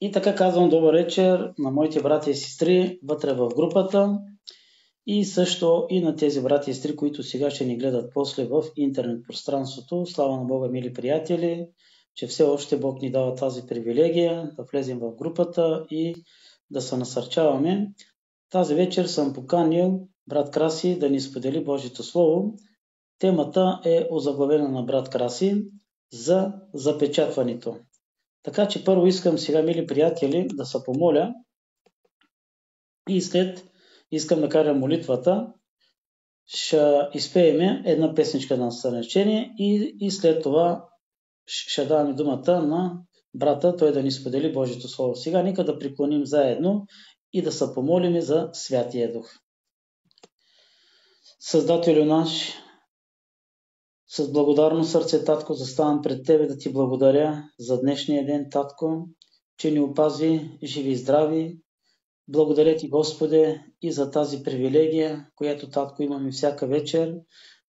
И така казвам добър вечер на моите брати и сестри вътре в групата и също и на тези брати и сестри, които сега ще ни гледат после в интернет пространството. Слава на Бога, мили приятели, че все още Бог ни дава тази привилегия да влезем в групата и да се насърчаваме. Тази вечер съм поканил брат Краси да ни сподели Божието Слово. Темата е озаглавена на брат Краси за запечатването. Така че първо искам сега, мили приятели, да се помоля и след искам да кажа молитвата. Ще изпееме една песничка на насърчение и след това ще даваме думата на брата, той да ни сподели Божието Слово. Сега нека да преклоним заедно и да се помолим за Святия Дух. Създателю наш, с благодарно сърце, Татко, заставам пред Тебе да Ти благодаря за днешния ден, Татко, че ни опази живи и здрави. Благодаря Ти, Господе, и за тази привилегия, която, Татко, имаме всяка вечер,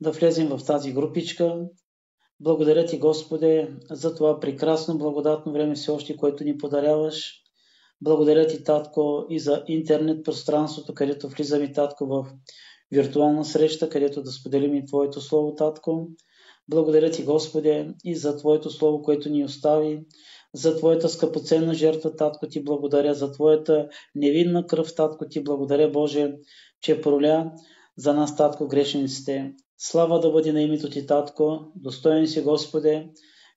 да влезем в тази групичка. Благодаря Ти, Господе, за това прекрасно, благодатно време все още, което ни подаряваш. Благодаря Ти, Татко, и за интернет пространството, където влизаме, Татко, в виртуална среща, където да споделим и Твоето Слово, Татко. Благодаря Ти, Господе, и за Твоето Слово, което ни остави, за Твоята скъпоценна жертва, Татко, Ти благодаря, за Твоята невинна кръв, Татко, Ти благодаря, Боже, че проля за нас, Татко, грешниците. Слава да бъде на името Ти, Татко, достоен си, Господе,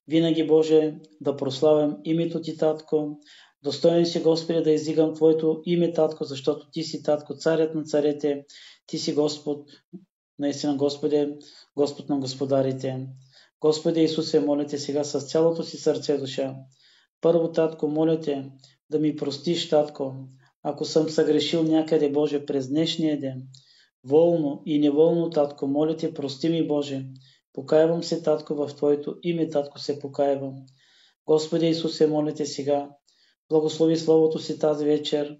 винаги, Боже, да прославям името Ти, Татко, достоен си, Господи, да издигам Твоето име, Татко, защото Ти си, Татко, царят на царете, Ти си Господ, наистина, Господе, Господ на господарите. Господи Исусе, моля Те сега с цялото си сърце и душа. Първо, Татко, моля Те да ми простиш, Татко, ако съм съгрешил някъде, Боже, през днешния ден. Волно и неволно, Татко, моля Те, прости ми, Боже. Покаявам се, Татко, в Твоето име, Татко, се покаявам. Господи Исусе, моля Те сега, благослови Словото си тази вечер.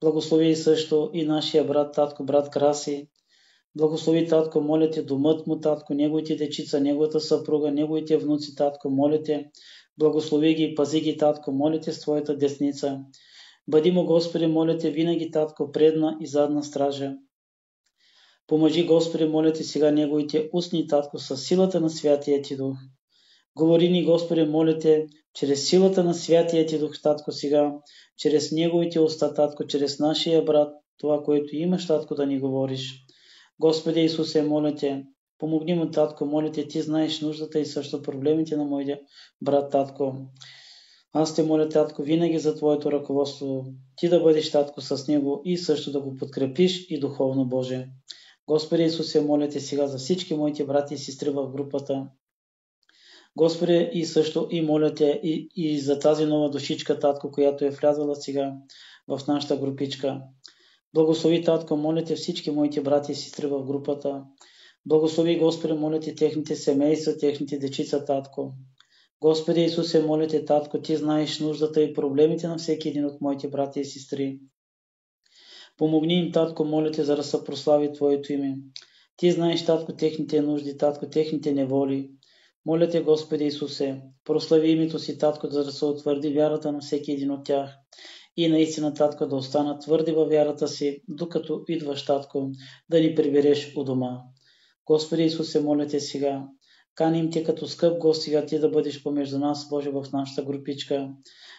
Благослови също и нашия брат, Татко, брат Краси. Благослови, Татко, моля Те, домът му, Татко, неговите дечица, неговата съпруга, неговите внуци, Татко, моля Те, благослови ги, пази ги, Татко, моля Те с Твоята десница. Бъди му, Господи, моля Те, винаги, Татко, предна и задна стража. Помажи, Господи, моля Те сега неговите устни, Татко, с силата на Святия Ти Дух. Говори ни, Господи, моля Те, чрез силата на Святия Ти Дух, Татко, сега, чрез неговите уста, Татко, чрез нашия брат, това, което имаш, Татко, да ни говориш. Господи Исусе, моля Те, помогни му, Татко, моля Те, Ти знаеш нуждата и също проблемите на моя брат, Татко. Аз Те моля, Татко, винаги за Твоето ръководство, Ти да бъдеш, Татко, с него и също да го подкрепиш и духовно, Боже. Господи Исусе, моля Те сега за всички моите брати и сестри в групата. Господи, и също и моля Те и за тази нова душичка, Татко, която е влязала сега в нашата групичка. Благослови, Татко, моля Те всички моите брати и сестри в групата. Благослови, Господи, моля Те техните семейства, техните дечица, Татко. Господи Исусе, моля Те, Татко, Ти знаеш нуждата и проблемите на всеки един от моите брати и сестри. Помогни им, Татко, моля Те, за да се прослави Твоето име. Ти знаеш, Татко, техните нужди, Татко, техните неволи. Моля Те, Господи Исусе, прослави името си, Татко, за да се утвърди вярата на всеки един от тях. И наистина, Татко, да останат твърди във вярата си, докато идваш, Татко, да ни прибереш у дома. Господи Исусе, моля Те сега, каним Те като скъп гост сега Ти да бъдеш помежду нас, Боже, в нашата групичка.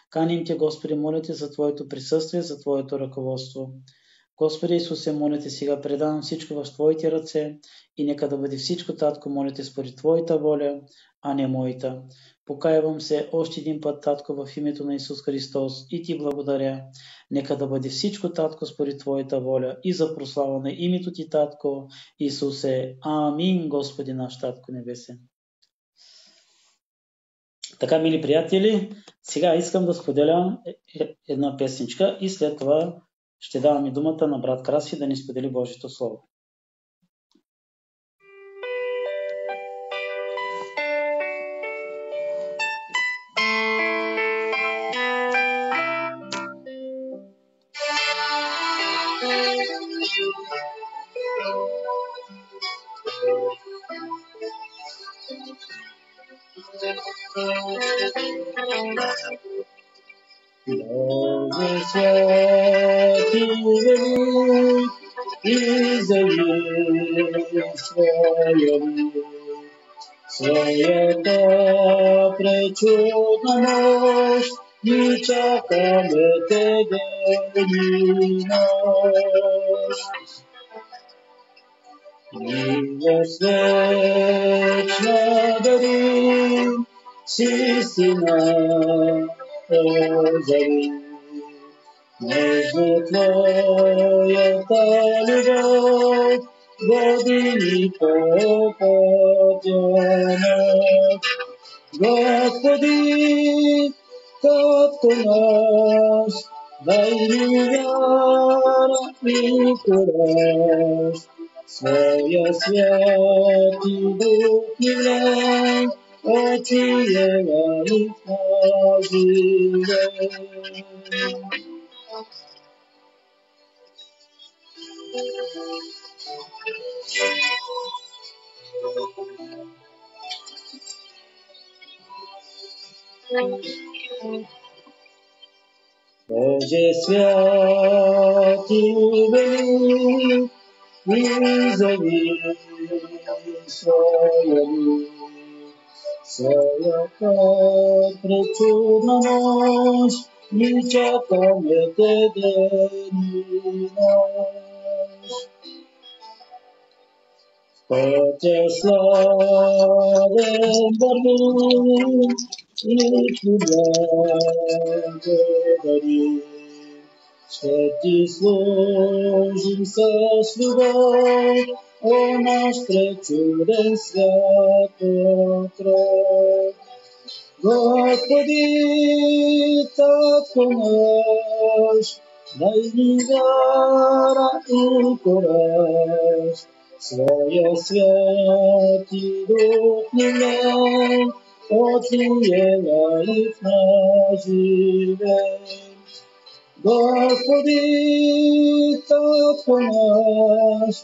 Каним Те, Господи, моля Те за Твоето присъствие, за Твоето ръководство. Господи Исусе, моля Те сега, предавам всичко в Твоите ръце и нека да бъде всичко, Татко, моля Те, според Твоята воля, а не моята. Покаявам се още един път, Татко, в името на Исус Христос и Ти благодаря. Нека да бъде всичко, Татко, според Твоята воля и за прослава на името Ти, Татко, Исусе. Амин, Господи наш Татко Небесен. Така, мили приятели, сега искам да споделям една песничка и след това ще давам и думата на брат Краси да ни сподели Божието Слово. Боже святи велик, изяви своя мир. Своята пречудна мощ, ни чакаме те ден и нощ. Милост вечна дари, с истина озари. Между Твоята любов води ни по пътя наш. Господи, Татко наш, дай ни вяра и кураж, своя святи дух ни влей, отсиева и живей. Боже святи велик, изяви своя мир. Своята пречудна мощ, ни чакаме те ден и нощ. Пътя славен вървим и Ти благодарим. Ще Ти служим с любов, о наш пречуден свят отрок. Господи, Татко наш, дай ни вяра и кураж, своя святи дух ни влей, отсиева и в нас живей. Господи, Татко наш,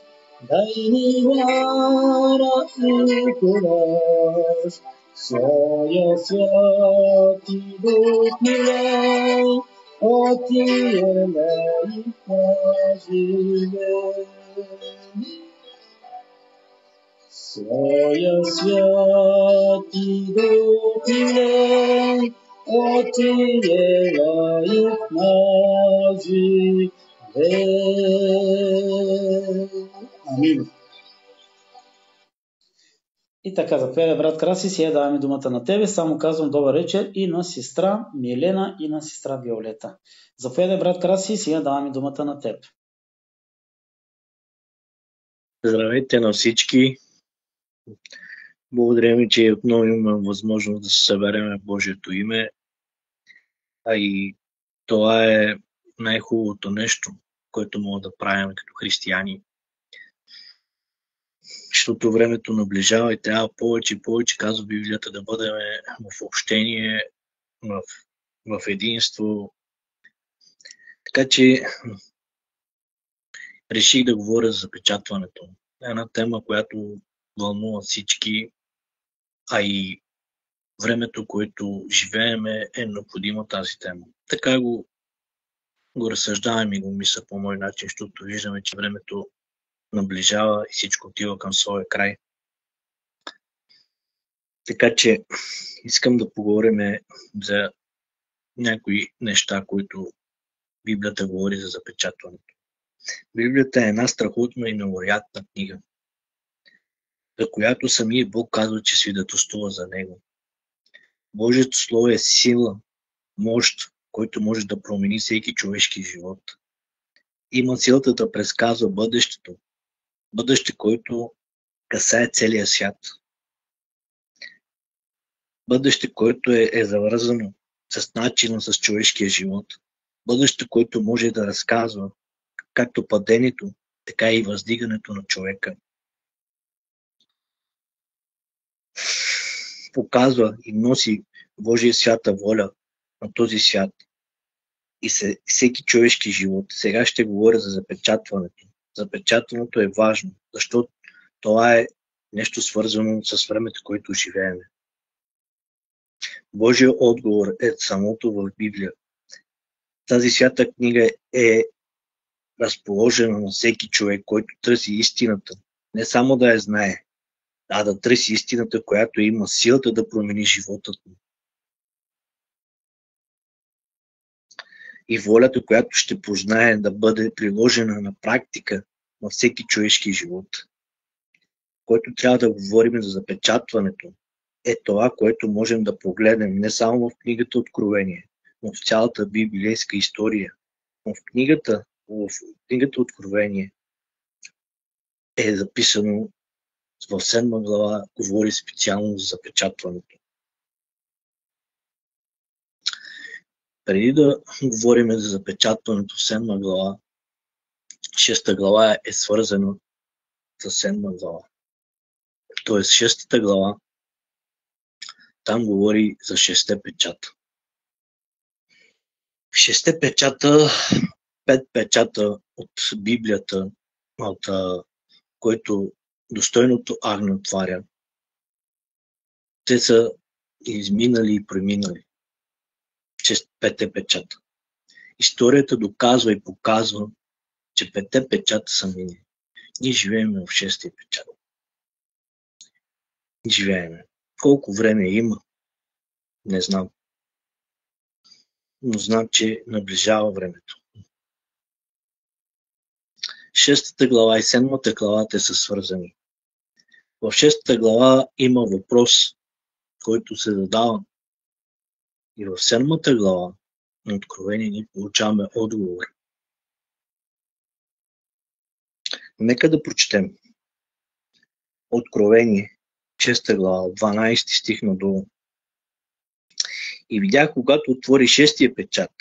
дай ни вяра и кураж, своя святи дух ни влей, отсиева и в нас живей. Своя святи дух ни влей, отсиева и в нас живей. Амин. И така, заповядай, брат Краси, сега даваме думата на тебе. Само казвам добър вечер и на сестра Милена и на сестра Виолета. Заповядай, брат Краси, сега даваме думата на теб. Здравейте на всички! Благодаря ми, че отново имаме възможност да се съберем в Божието име. А и това е най-хубавото нещо, което мога да правим като християни. Защото времето наближава и трябва повече и повече, казва Библията, да бъдем в общение, в единство. Така че реших да говоря за запечатването. Една тема, която вълнува всички, а и времето, което живеем е необходима тази тема. Така го разсъждавам и го мисля по мой начин, защото виждаме, че времето наближава и всичко отива към своя край. Така че искам да поговорим за някои неща, които Библията говори за запечатването. Библията е една страхотна и невероятна книга, за която самия Бог казва, че свидетелствува за него. Божието Слово е сила, мощ, който може да промени всеки човешки живот. Има силата да предсказва бъдещето. Бъдеще, което касае целия свят. Бъдеще, което е завързано с начина с човешкия живот. Бъдеще, което може да разказва както падението, така и въздигането на човека. Показва и носи Божия свята воля на този свят и всеки човешки живот. Сега ще говоря за запечатването. Запечатването е важно, защото това е нещо свързано с времето, което живеем. Божия отговор е самото в Библия. Тази свята книга е разположена на всеки човек, който търси истината. Не само да я знае, а да търси истината, която има силата да промени живота му. И волята, която ще познае да бъде приложена на практика на всеки човешки живот. Който трябва да говорим за запечатването, е това, което можем да погледнем не само в книгата Откровение, но в цялата библейска история. Но в книгата Откровение е записано в 7 глава, говори специално за запечатването. Преди да говорим за запечатването в 7 глава, 6 глава е свързана с 7 глава. Тоест 6 глава, там говори за 6 печата. В 6 печата, 5 печата от Библията, от който достойното агне отваря, те са изминали и преминали. 5 печата. Историята доказва и показва, че 5 печата са минали. Ние живеем в 6 печат. Живееме. Колко време има, не знам. Но знам, че наближава времето. 6 глава и 7 глава те са свързани. В 6 глава има въпрос, който се задава. И в 7 глава на Откровение ние получаваме отговор. Нека да прочетем Откровение, 6 глава, 12 стих надолу. И видях, когато отвори 6 печат,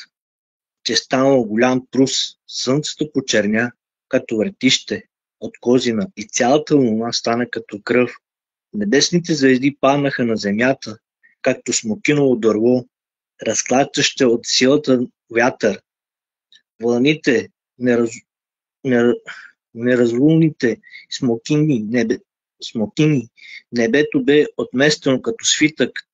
че станал голям трус, слънцето почерня като вретище от козина и цялата луна стана като кръв. Небесните звезди паднаха на земята, както смокиново дърво, разклащаще от силата вятър. Вълните, неразлунните смокини, небето бе отместено като свитък,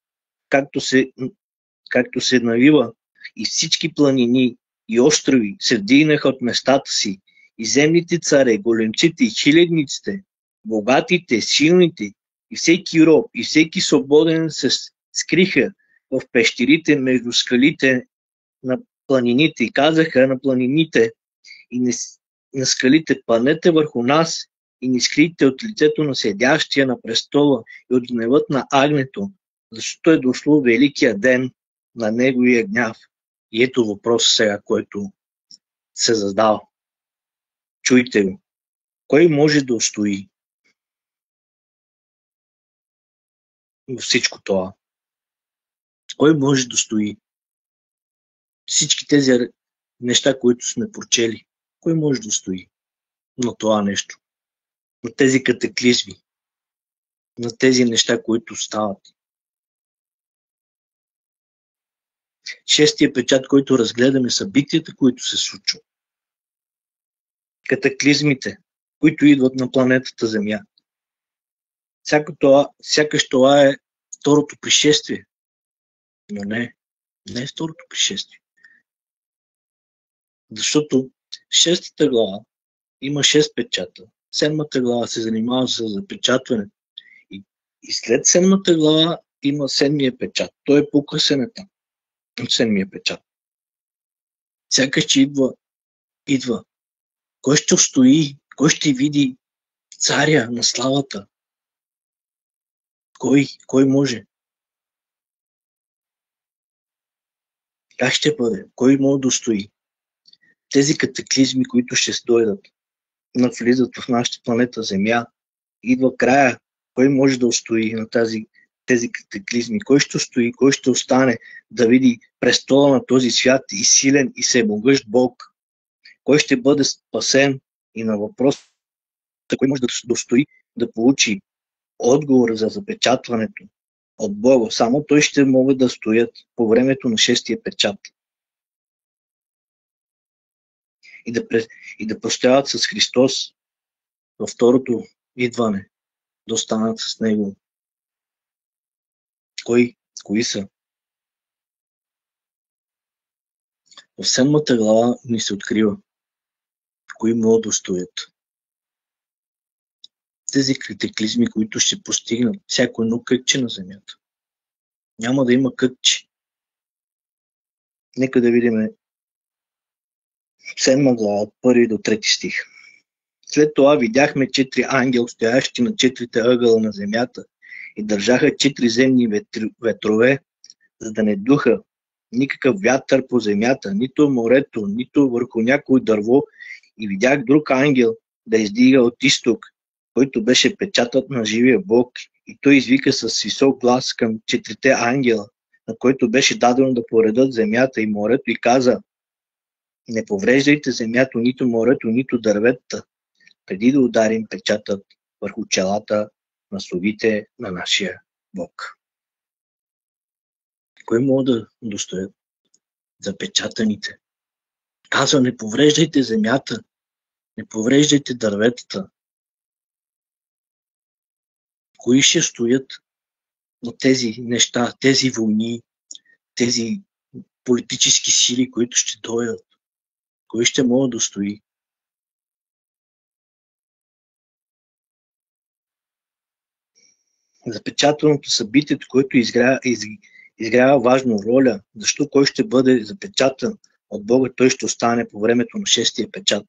както се навива, и всички планини и острови се вдигнаха от местата си, и земните царе, големците и хилядниците, богатите, силните, и всеки роб, и всеки свободен се скриха в пещерите между скалите на планините и казаха на планините и на скалите: паднете върху нас и ни скрийте от лицето на седящия на престола и от гневът на агнето, защото е дошло великия ден на неговия гняв. И ето въпрос сега, който се задава. Чуйте го. Кой може да устои във всичко това? Кой може да устои всички тези неща, които сме прочели? Кой може да устои на това нещо? На тези катаклизми? На тези неща, които стават? 6 печат, който разгледаме, събитията, които се случват. Катаклизмите, които идват на планетата Земя. Сякаш това е второто пришествие. Но не е второто пришествие. Защото 6 глава има 6 печата. 7 глава се занимава с запечатване. И след 7 глава има 7 печат. Той е по-късен етап от 7 печат. Сякаш, че идва. Кой ще устои? Кой ще види царя на славата? Кой може? Как ще бъде? Кой може да устои? Тези катаклизми, които ще дойдат, навлизат в нашата планета Земя, идва края. Кой може да устои на тези катаклизми? Кой ще устои? Кой ще остане да види престола на този свят и силен и всемогъщ Бог? Кой ще бъде спасен? И на въпроса, кой може да устои да получи отговор за запечатването от Бога? Само той ще могат да стоят по времето на 6 печат. И да постоят с Христос във второто идване, да останат с Него. Кои са? В 7 глава ни се открива кои могат да устоят. Тези катаклизми, които ще постигнат всяко едно кътче на земята. Няма да има кътче. Нека да видим 7 глава, от 1 до 3 стих. След това видяхме 4 ангел, стоящи на 4 ъгъла на земята и държаха 4 земни ветрове, за да не духа никакъв вятър по земята, нито морето, нито върху някой дърво. И видях друг ангел да издига от изток, който беше печатът на живия Бог. И той извика с висок глас към 4 ангела, на който беше дадено да поредат земята и морето, и каза: не повреждайте земята, нито морето, нито дърветата, преди да ударим печатът върху челата на слугите на нашия Бог. Кой могат да достоят? Запечатаните. Казва: не повреждайте земята, не повреждайте дърветата. Кои ще стоят на тези неща, тези войни, тези политически сили, които ще дойдат? Кой ще могат да стои? Запечатаното събитието, което изгрява важна роля. Защо? Кой ще бъде запечатан от Бога? Той ще остане по времето на 6-тия печат.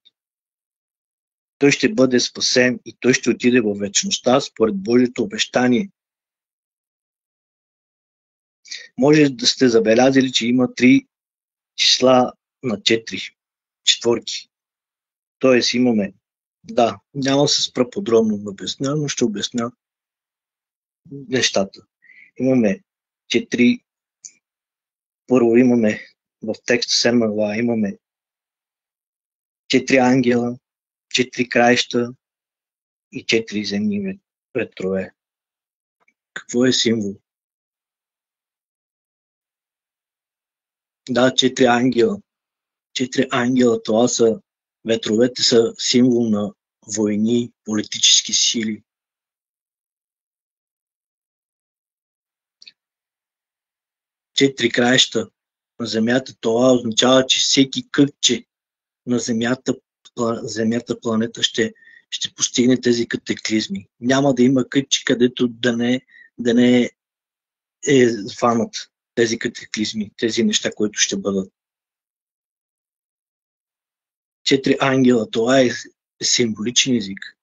Той ще бъде спасен и той ще отиде в вечността според Божието обещание. Може да сте забелязали, че има 3 числа на 4 четворки. Тоест имаме, няма да се спра подробно да обясня, но ще обясня нещата. Имаме 4. Първо имаме в текста 7 глава, имаме 4 ангела, 4 краища и 4 земни ветрове. Какво е символ? 4 ангела. 4 ангела, това са ветровете, са символ на войни, политически сили. 4 краища на земята, това означава, че всеки кътче на земята, планета ще постигне тези катаклизми. Няма да има кътче, където да не е хванат тези катаклизми, тези неща, които ще бъдат. 4 ангела, това е символичен език.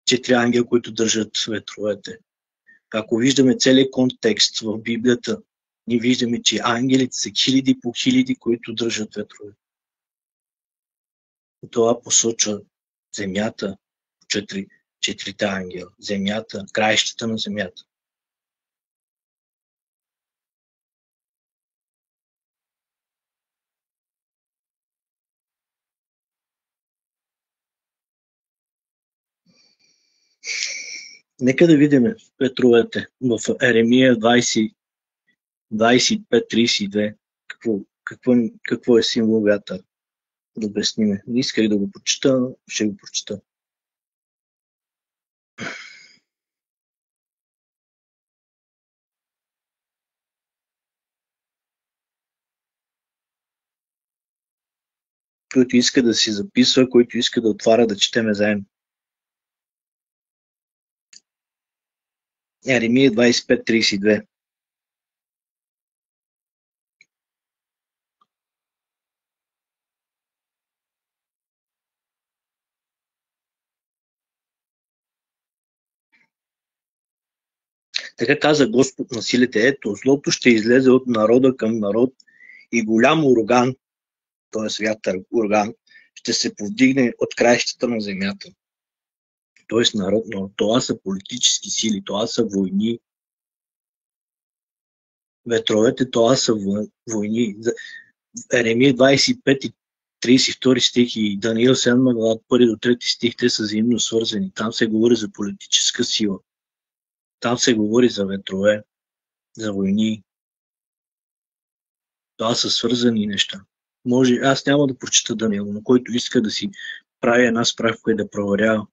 4 ангела, които държат ветровете. Ако виждаме целият контекст в Библията, ние виждаме, че ангелите са хиляди по хиляди, които държат ветрове. Това посочва земята, 4 ангела, земята, краищата на земята. Нека да видим ветровете в Еремия 25-32. Какво е символ вятър? Да обясниме. Не исках да го прочита, ще го прочита. Който иска да си записва, който иска да отваря, да четеме заедно. Еремия 25-32. Така каза Господ на силите: ето, злото ще излезе от народа към народ и голям ураган, т.е. вятър, ураган, ще се повдигне от краищата на земята. Т.е. народ, но това са политически сили, това са войни. Ветровете, това са войни. Еремия 25 и 32 стих и Даниил 7 глава, 1 до 3 стих, те са взаимно свързани. Там се говори за политическа сила. Там се говори за ветрове, за войни. Това са свързани неща. Аз няма да прочита Даниил, но който иска да си прави една справка и да проверява.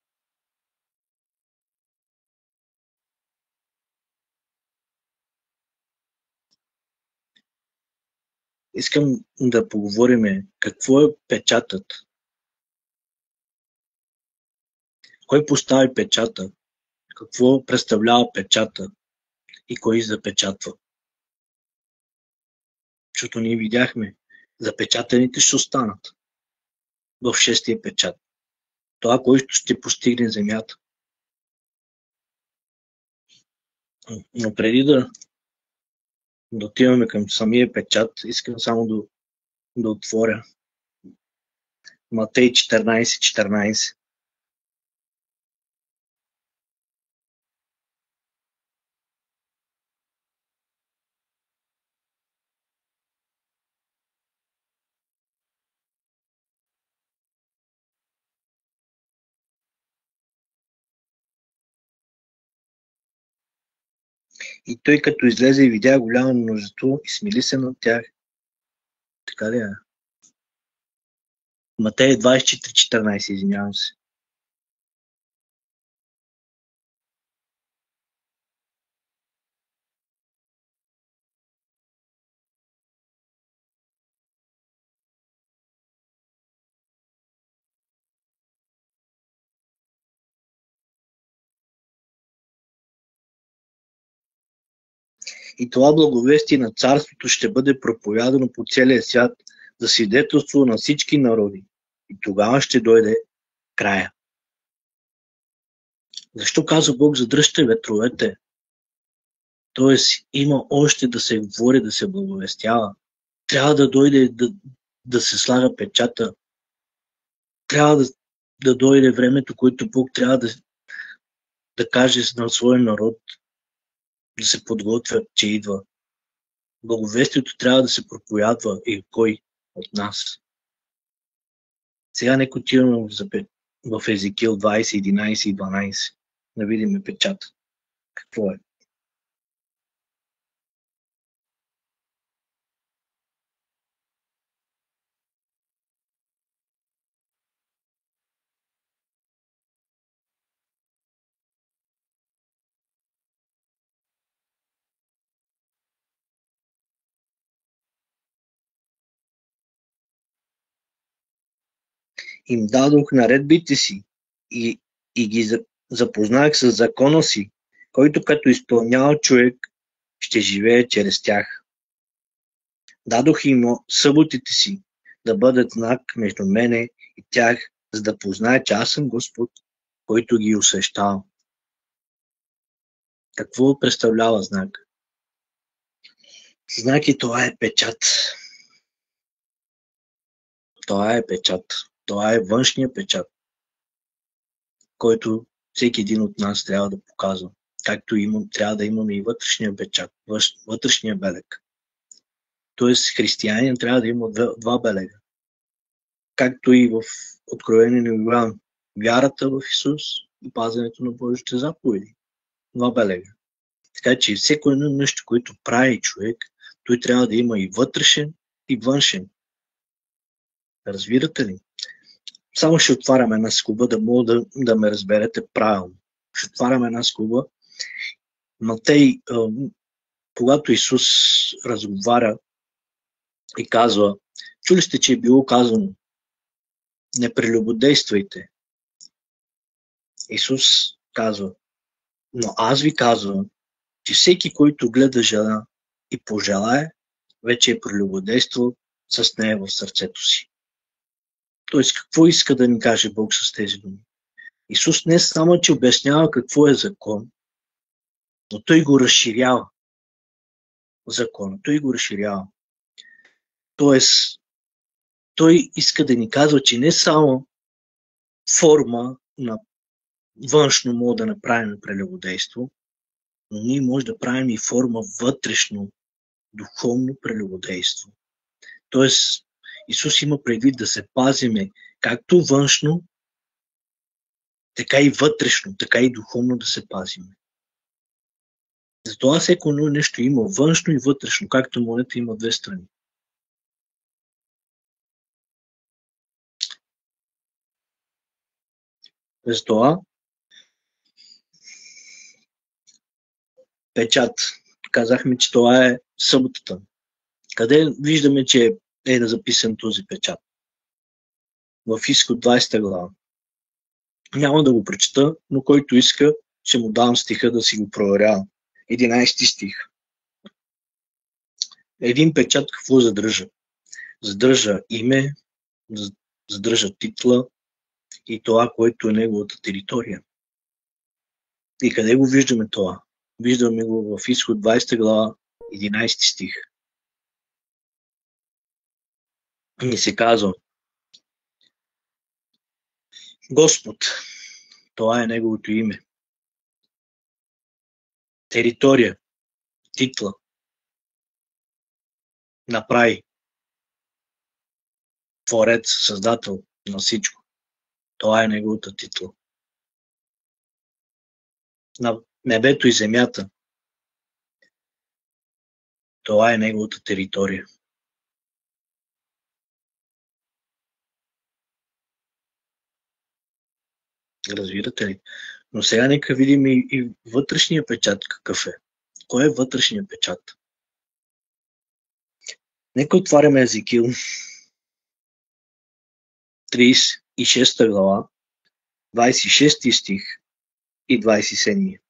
Искам да поговорим какво е печатът. Кой постави печата? Какво представлява печата? И кой запечатва? Защото ние видяхме, запечатаните ще останат в шестия печат. Това, което ще постигне земята. Но преди да отиваме към самия печат, искам само да отворя Матей 14:14. И той като излезе и видя голямо множество и смили се над тях. Така ли е? Матей 24:14, извинявам се. И това благовестие на царството ще бъде проповядано по целия свят за свидетелство на всички народи. И тогава ще дойде края. Защо каза Бог, задръжте ветровете? Тоест има още да се говори, да се благовестява. Трябва да дойде да се слага печата. Трябва да дойде времето, което Бог трябва да каже на своя народ, да се подготвят, че идва. Благовестието трябва да се проповядва и кой от нас. Сега нека отиваме в Езекил 20:11 и 12. Да видим печата. Какво е? Им дадох наредбите си и ги запознах с закона си, който като изпълнява човек, ще живее чрез тях. Дадох им съботите си да бъдат знак между мене и тях, за да познае, че аз съм Господ, който ги освещава. Какво представлява знак? Знак и това е печат. Това е печат. Това е външния печат, който всеки един от нас трябва да показва. Както трябва да имаме и вътрешния печат, вътрешния белег. Тоест християнин трябва да има два белега. Както и в Откровение на Йоан. Вярата в Исус и пазенето на Божите заповеди. Два белега. Така че всеко едно нещо, което прави човек, той трябва да има и вътрешен, и външен. Разбирате ли? Само ще отварям една скоба, да мога да ме разберете правилно. Ще отварям една скоба. Матей, когато Исус разговаря и казва, чули сте, че е било казано, не прелюбодействайте. Исус казва, но аз ви казвам, че всеки, който гледа жена и пожелае, вече е прелюбодействал с нея в сърцето си. Тоест, какво иска да ни каже Бог с тези думи? Исус не само, че обяснява какво е закон, но той го разширява. Закона, той го разширява. Тоест, той иска да ни казва, че не само форма на външно мога да направим прелюбодейство, но ние може да правим и форма вътрешно, духовно прелюбодейство. Тоест, Исус има предвид да се пазиме както външно, така и вътрешно, така и духовно да се пазиме. Затова всеко нещо има външно и вътрешно, както монета има две страни. Затова печат. Казахме, че това е съботата. Къде виждаме, че е да записан този печат? В Изход 20 глава. Няма да го прочета, но който иска, ще му давам стиха да си го проверява. 11 стих. Един печат какво задържа? Задържа име, задържа титла и това, което е неговата територия. И къде го виждаме това? Виждаме го в Изход 20 глава, 11 стих. И се казва: Господ, това е неговото име. Територия, титла, направи. Творец, създател на всичко. Това е неговата титла. На небето и земята. Това е неговата територия. Разбирате ли? Но сега нека видим и вътрешния печат какъв е. Кой е вътрешния печат? Нека отваряме Езекил 36 глава, 26 стих и 27.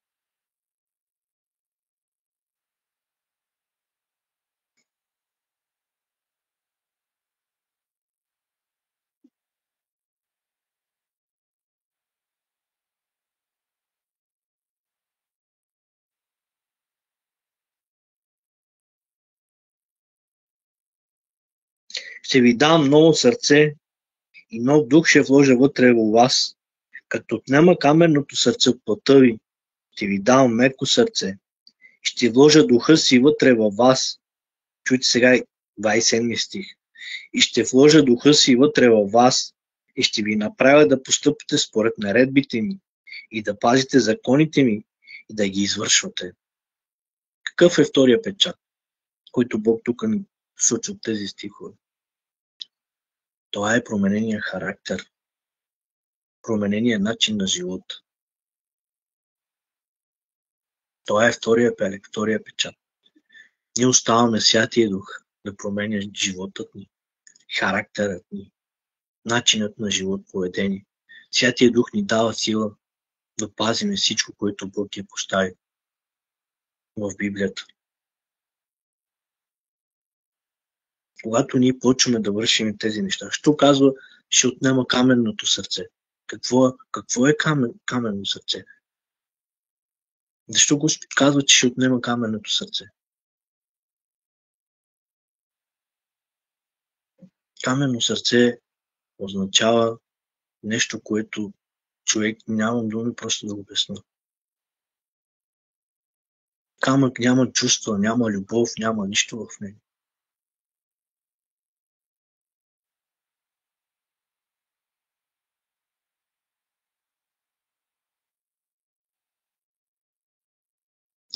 Ще ви дам ново сърце и нов дух ще вложа вътре във вас, като отнема каменното сърце от плътта ви, ще ви дам меко сърце. Ще вложа духа си вътре във вас. Чуйте сега 27 стих. И ще вложа духа си вътре във вас и ще ви направя да постъпите според наредбите ми и да пазите законите ми и да ги извършвате. Какъв е втория печат, който Бог тук ни сочи от тези стихове? Това е променения характер, променения начин на живот. Това е втория печат. Ние оставаме Святия Дух да променя животът ни, характерът ни, начинът на живот, поведение. Святия Дух ни дава сила да пазиме всичко, което Бог е поставил в Библията. Когато ние почваме да вършим тези неща, що казва, ще отнема каменното сърце? Какво е каменно сърце? Защо Господ казва, че ще отнема каменното сърце? Каменно сърце означава нещо, което човек, нямам думи просто да го обясня. Камък няма чувства, няма любов, няма нищо в него.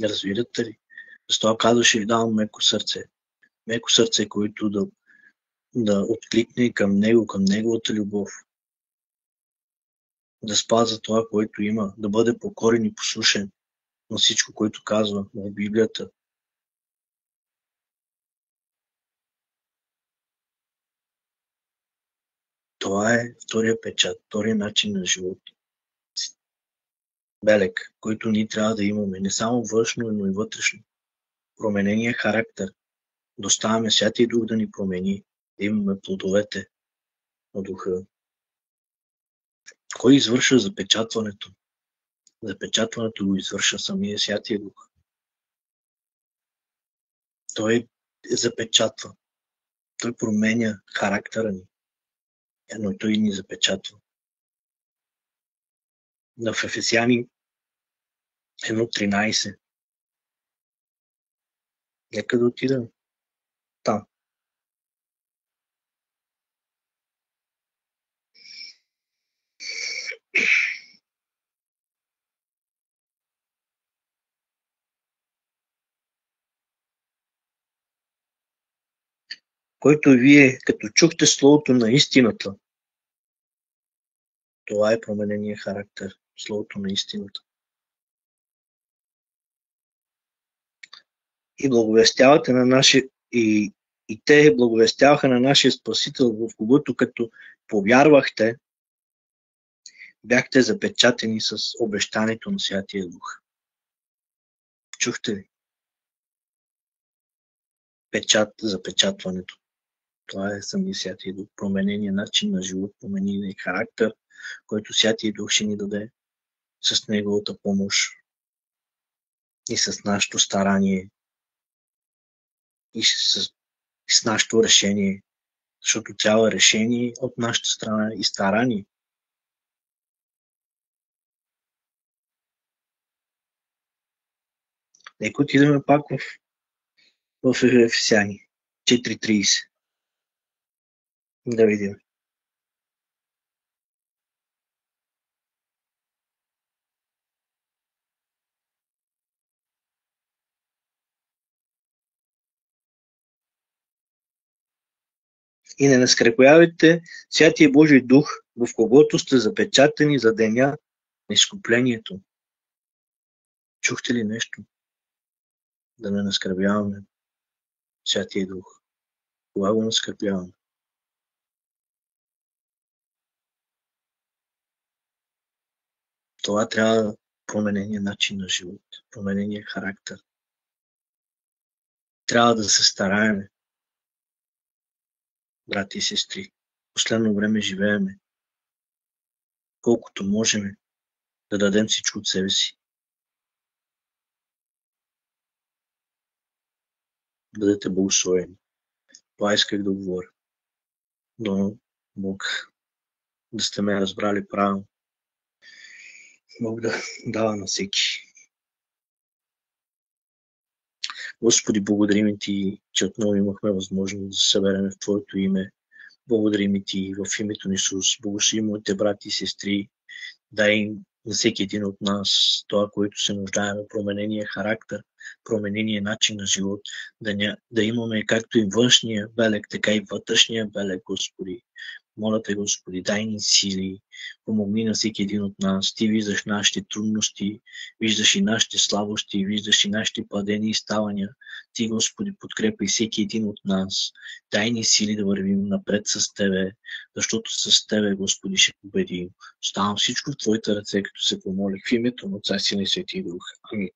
Разбирате ли? Затова казва, ще ви давам меко сърце. Меко сърце, което да откликне към него, към неговата любов. Да спазва това, което има, да бъде покорен и послушен на всичко, което казва в Библията. Това е втория печат, втория начин на живот. Белег, който ние трябва да имаме не само външно, но и вътрешно. Променения характер. Доставяме Святия Дух да ни промени, да имаме плодовете на Духа. Кой извършва запечатването? Запечатването го извършва самия Святия Дух. Той запечатва. Той променя характера ни. Но той ни запечатва. В Ефесяни 1.13. Нека да отидем там. Който вие, като чухте словото на истината, това е променения характер, словото на истината. И благовестявате на И те благовестяваха на нашия Спасител, в когото като повярвахте, бяхте запечатани с обещанието на Святия Дух. Чухте ли? Печат, запечатването. Това е самия Святия Дух. Променения начин на живот, променения характер, който Святия Дух ще ни даде с Неговата помощ и с нашето старание и с нашето решение. Защото трябва решение от нашата страна и старание. Нека отидем пак в Ефесяни 4:30. Да видим. И не наскрепявайте Святия Божий Дух, в когото сте запечатани за деня на изкуплението. Чухте ли нещо? Да не наскърбяваме Святия Дух. Кога го наскърбяваме? Това трябва променения начин на живот, променения характер. Трябва да се стараеме, брати и сестри. Последно време живееме, колкото можем да дадем всичко от себе си. Бъдете благословени. Това исках да говоря. Но Бог да сте ме разбрали правилно. Бог да дава на всеки. Господи, благодарим Ти, че отново имахме възможност да се съберем в Твоето име. Благодарим Ти в името на Исус. Благословим моите брати и сестри. Дай им на всеки един от нас това, което се нуждаем, променения характер, променения начин на живот, да имаме както и външния белег, така и вътрешния белег, Господи. Моля те, Господи, дай ни сили, помогни на всеки един от нас. Ти виждаш нашите трудности, виждаш и нашите слабости, виждаш и нашите падения и ставания. Ти, Господи, подкрепяй всеки един от нас. Дай ни сили да вървим напред с Тебе, защото с Тебе, Господи, ще победим. Ставам всичко в Твоите ръце, като се помолих в името на Отца, Сина и Свети Дух. Амин.